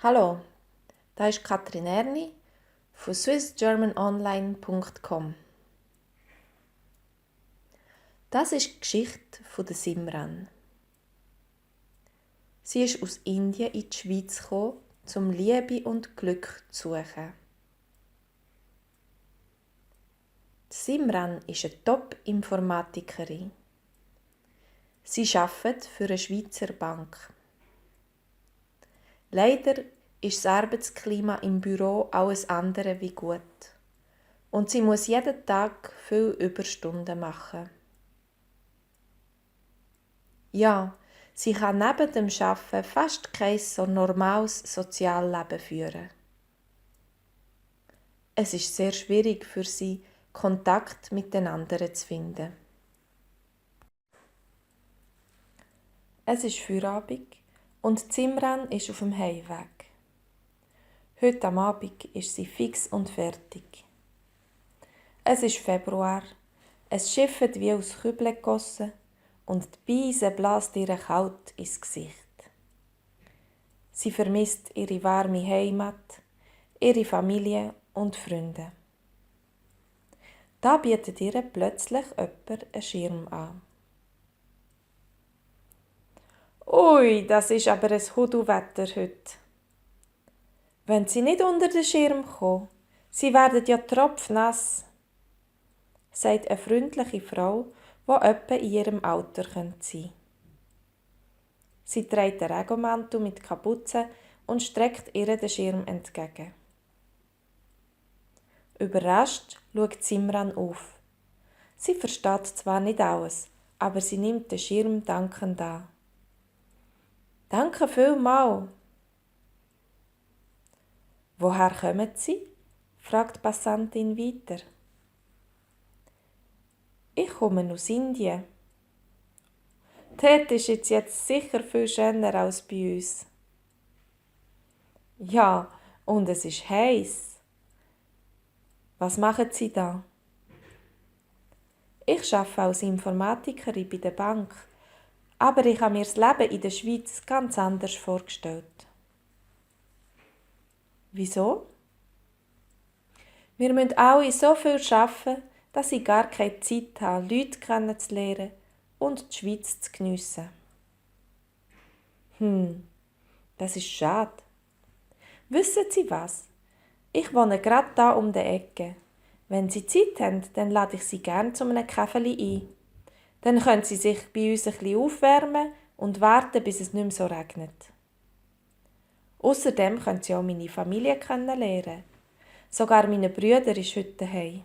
Hallo, da ist Katrin Erni von swissgermanonline.com. Das ist die Geschichte von der Simran. Sie ist aus Indien in die Schweiz gekommen, um Liebe und Glück zu suchen. Die Simran ist eine Top-Informatikerin. Sie arbeitet für eine Schweizer Bank. Leider ist das Arbeitsklima im Büro alles andere wie gut. Und sie muss jeden Tag viel Überstunden machen. Ja, sie kann neben dem Arbeiten fast kein so normales Sozialleben führen. Es ist sehr schwierig für sie, Kontakt mit den anderen zu finden. Es ist Feierabend und Simran ist auf dem Heimweg. Heute am Abend ist sie fix und fertig. Es ist Februar, es schifft wie aus Kübeln gegossen und die Beise bläst ihr kalt ins Gesicht. Sie vermisst ihre warme Heimat, ihre Familie und Freunde. Da bietet ihr plötzlich jemand einen Schirm an. Ui, das ist aber ein Hudu-Wetter heute. Wenn Sie nicht unter den Schirm kommen, Sie werden ja tropfnass, sagt eine freundliche Frau, die etwa in ihrem Alter sein könnte. Sie trägt einen Regenmantel mit Kapuze und streckt ihr den Schirm entgegen. Überrascht schaut Simran auf. Sie versteht zwar nicht alles, aber sie nimmt den Schirm dankend an. Danke vielmals. Woher kommen Sie? Fragt die Passantin weiter. Ich komme aus Indien. Dort ist jetzt sicher viel schöner als bei uns. Ja, und es ist heiß. Was machen Sie da? Ich arbeite als Informatikerin bei der Bank, aber ich habe mir das Leben in der Schweiz ganz anders vorgestellt. Wieso? Wir müssen alle so viel arbeiten, dass ich gar keine Zeit habe, Leute kennenzulernen und die Schweiz zu geniessen. Das ist schade. Wissen Sie was? Ich wohne gerade da um die Ecke. Wenn Sie Zeit haben, dann lade ich Sie gerne zu einem Käfeli ein. Dann können Sie sich bei uns ein bisschen aufwärmen und warten, bis es nicht mehr so regnet. Außerdem können Sie auch meine Familie kennenlernen. Sogar meine Brüder ist heute daheim.